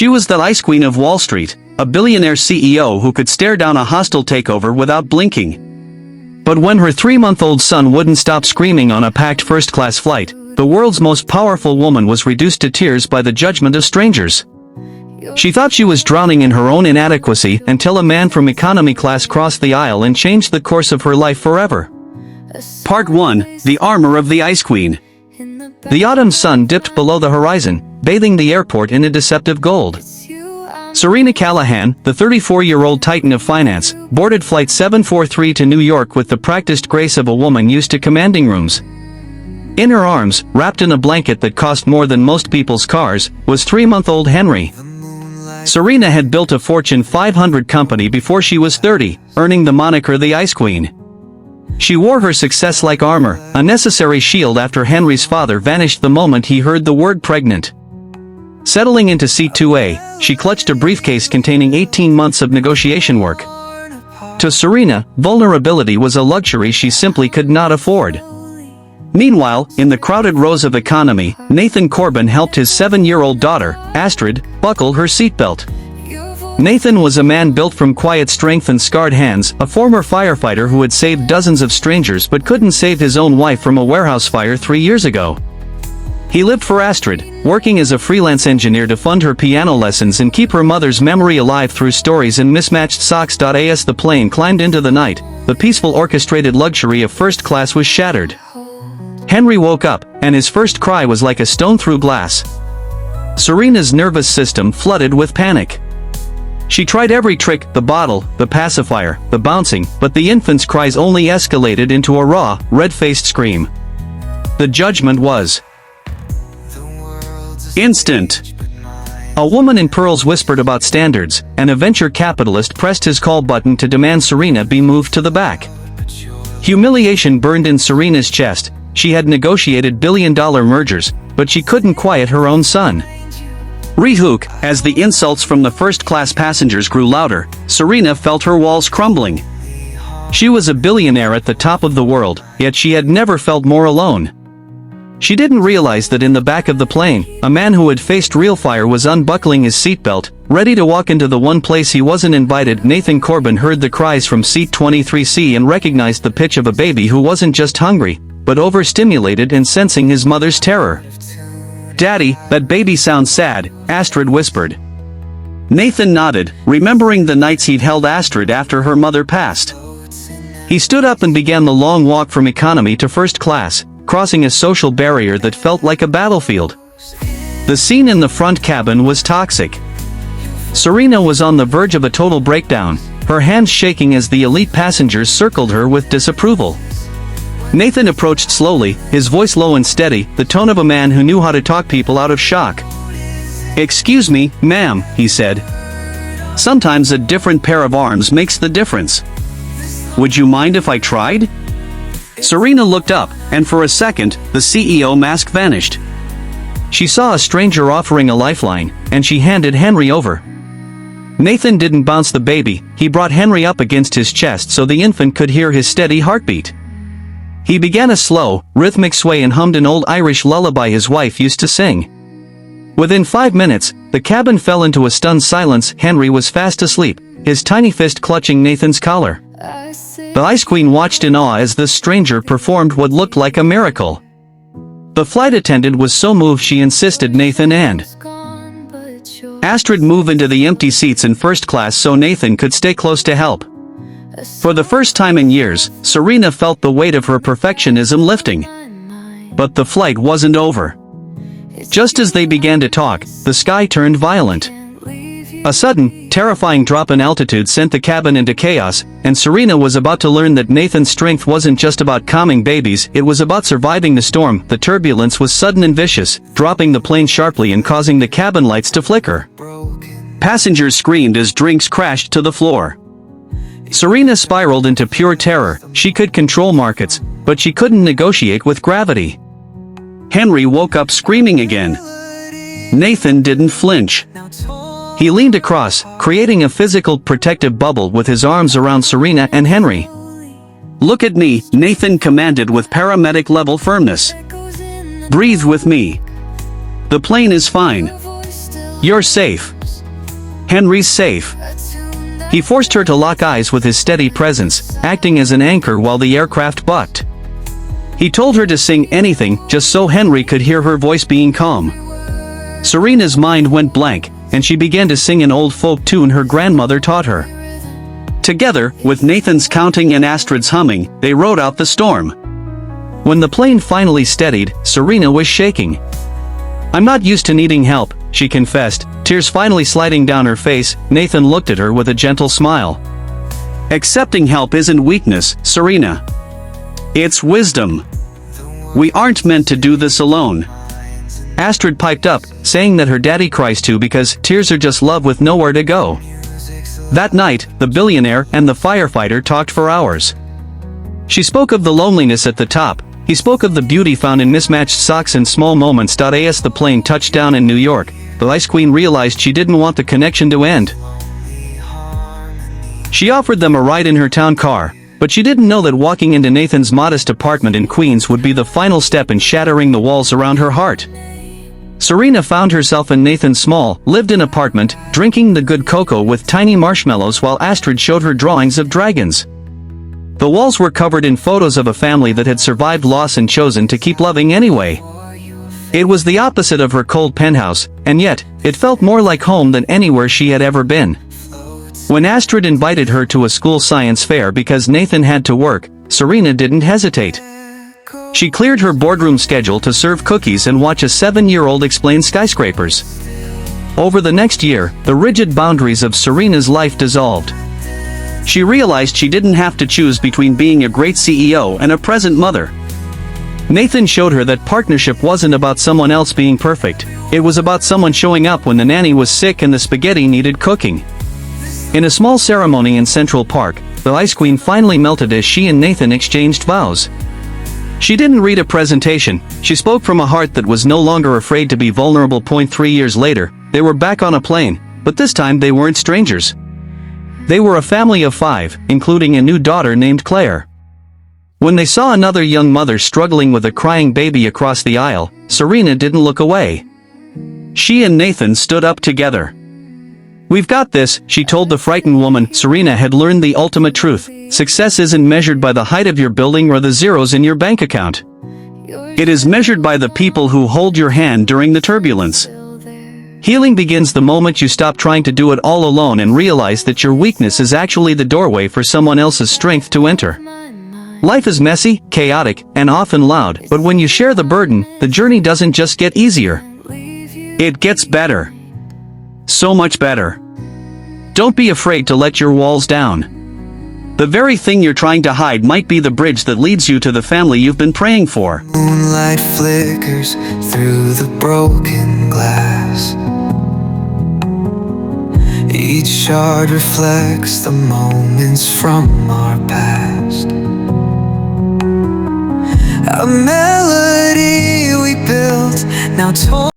She was the ice queen of Wall Street, a billionaire CEO who could stare down a hostile takeover without blinking. But when her 3-month-old son wouldn't stop screaming on a packed first-class flight, the world's most powerful woman was reduced to tears by the judgment of strangers. She thought she was drowning in her own inadequacy until a man from economy class crossed the aisle and changed the course of her life forever. Part 1. The Armor of the Ice Queen. The autumn sun dipped below the horizon, bathing the airport in a deceptive gold. Serena Callahan, the 34-year-old titan of finance, boarded Flight 743 to New York with the practiced grace of a woman used to commanding rooms. In her arms, wrapped in a blanket that cost more than most people's cars, was 3-month-old Henry. Serena had built a Fortune 500 company before she was 30, earning the moniker the Ice Queen. She wore her success like armor, a necessary shield after Henry's father vanished the moment he heard the word pregnant. Settling into seat 2A, she clutched a briefcase containing 18 months of negotiation work. To Serena, vulnerability was a luxury she simply could not afford. Meanwhile, in the crowded rows of economy, Nathan Corbin helped his 7-year-old daughter, Astrid, buckle her seatbelt. Nathan was a man built from quiet strength and scarred hands, a former firefighter who had saved dozens of strangers but couldn't save his own wife from a warehouse fire 3 years ago. He lived for Astrid, working as a freelance engineer to fund her piano lessons and keep her mother's memory alive through stories and mismatched socks. As the plane climbed into the night, the peaceful orchestrated luxury of first class was shattered. Henry woke up, and his first cry was like a stone through glass. Serena's nervous system flooded with panic. She tried every trick, the bottle, the pacifier, the bouncing, but the infant's cries only escalated into a raw, red-faced scream. The judgment was instant. A woman in pearls whispered about standards, and a venture capitalist pressed his call button to demand Serena be moved to the back. Humiliation burned in Serena's chest. She had negotiated billion-dollar mergers, but she couldn't quiet her own son. Rehook, as the insults from the first-class passengers grew louder, Serena felt her walls crumbling. She was a billionaire at the top of the world, yet she had never felt more alone. She didn't realize that in the back of the plane, a man who had faced real fire was unbuckling his seatbelt, ready to walk into the one place he wasn't invited. Nathan Corbin heard the cries from seat 23C and recognized the pitch of a baby who wasn't just hungry, but overstimulated and sensing his mother's terror. "Daddy, that baby sounds sad," Astrid whispered. Nathan nodded, remembering the nights he'd held Astrid after her mother passed. He stood up and began the long walk from economy to first class, crossing a social barrier that felt like a battlefield. The scene in the front cabin was toxic. Serena was on the verge of a total breakdown, her hands shaking as the elite passengers circled her with disapproval. Nathan approached slowly, his voice low and steady, the tone of a man who knew how to talk people out of shock. "Excuse me, ma'am," he said. "Sometimes a different pair of arms makes the difference. Would you mind if I tried?" Serena looked up, and for a second, the CEO mask vanished. She saw a stranger offering a lifeline, and she handed Henry over. Nathan didn't bounce the baby, he brought Henry up against his chest so the infant could hear his steady heartbeat. He began a slow, rhythmic sway and hummed an old Irish lullaby his wife used to sing. Within 5 minutes, the cabin fell into a stunned silence. Henry was fast asleep, his tiny fist clutching Nathan's collar. The Ice Queen watched in awe as this stranger performed what looked like a miracle. The flight attendant was so moved she insisted Nathan and Astrid move into the empty seats in first class so Nathan could stay close to help. For the first time in years, Serena felt the weight of her perfectionism lifting. But the flight wasn't over. Just as they began to talk, the sky turned violent. A sudden, terrifying drop in altitude sent the cabin into chaos, and Serena was about to learn that Nathan's strength wasn't just about calming babies, it was about surviving the storm. The turbulence was sudden and vicious, dropping the plane sharply and causing the cabin lights to flicker. Passengers screamed as drinks crashed to the floor. Serena spiraled into pure terror. She could control markets, but she couldn't negotiate with gravity. Henry woke up screaming again. Nathan didn't flinch. He leaned across, creating a physical protective bubble with his arms around Serena and Henry. "Look at me," Nathan commanded with paramedic-level firmness. "Breathe with me. The plane is fine. You're safe." Henry's safe. He forced her to lock eyes with his steady presence, acting as an anchor while the aircraft bucked. He told her to sing anything, just so Henry could hear her voice being calm. Serena's mind went blank, and she began to sing an old folk tune her grandmother taught her. Together, with Nathan's counting and Astrid's humming, they rode out the storm. When the plane finally steadied, Serena was shaking. "I'm not used to needing help," she confessed, tears finally sliding down her face. Nathan looked at her with a gentle smile. "Accepting help isn't weakness, Serena. It's wisdom. We aren't meant to do this alone." Astrid piped up, saying that her daddy cries too because tears are just love with nowhere to go. That night, the billionaire and the firefighter talked for hours. She spoke of the loneliness at the top. He spoke of the beauty found in mismatched socks and small moments. As the plane touched down in New York, the Ice Queen realized she didn't want the connection to end. She offered them a ride in her town car, but she didn't know that walking into Nathan's modest apartment in Queens would be the final step in shattering the walls around her heart. Serena found herself in Nathan's small, lived-in apartment, drinking the good cocoa with tiny marshmallows while Astrid showed her drawings of dragons. The walls were covered in photos of a family that had survived loss and chosen to keep loving anyway. It was the opposite of her cold penthouse, and yet, it felt more like home than anywhere she had ever been. When Astrid invited her to a school science fair because Nathan had to work, Serena didn't hesitate. She cleared her boardroom schedule to serve cookies and watch a 7-year-old explain skyscrapers. Over the next year, the rigid boundaries of Serena's life dissolved. She realized she didn't have to choose between being a great CEO and a present mother. Nathan showed her that partnership wasn't about someone else being perfect. It was about someone showing up when the nanny was sick and the spaghetti needed cooking. In a small ceremony in Central Park, the Ice Queen finally melted as she and Nathan exchanged vows. She didn't read a presentation, she spoke from a heart that was no longer afraid to be vulnerable. 3 years later, they were back on a plane, but this time they weren't strangers. They were a family of 5, including a new daughter named Claire. When they saw another young mother struggling with a crying baby across the aisle, Serena didn't look away. She and Nathan stood up together. "We've got this," she told the frightened woman. Serena had learned the ultimate truth. Success isn't measured by the height of your building or the zeros in your bank account. It is measured by the people who hold your hand during the turbulence. Healing begins the moment you stop trying to do it all alone and realize that your weakness is actually the doorway for someone else's strength to enter. Life is messy, chaotic, and often loud, but when you share the burden, the journey doesn't just get easier. It gets better. So much better. Don't be afraid to let your walls down. The very thing you're trying to hide might be the bridge that leads you to the family you've been praying for. Moonlight flickers through the broken glass. Each shard reflects the moments from our past. A melody we built, now torn.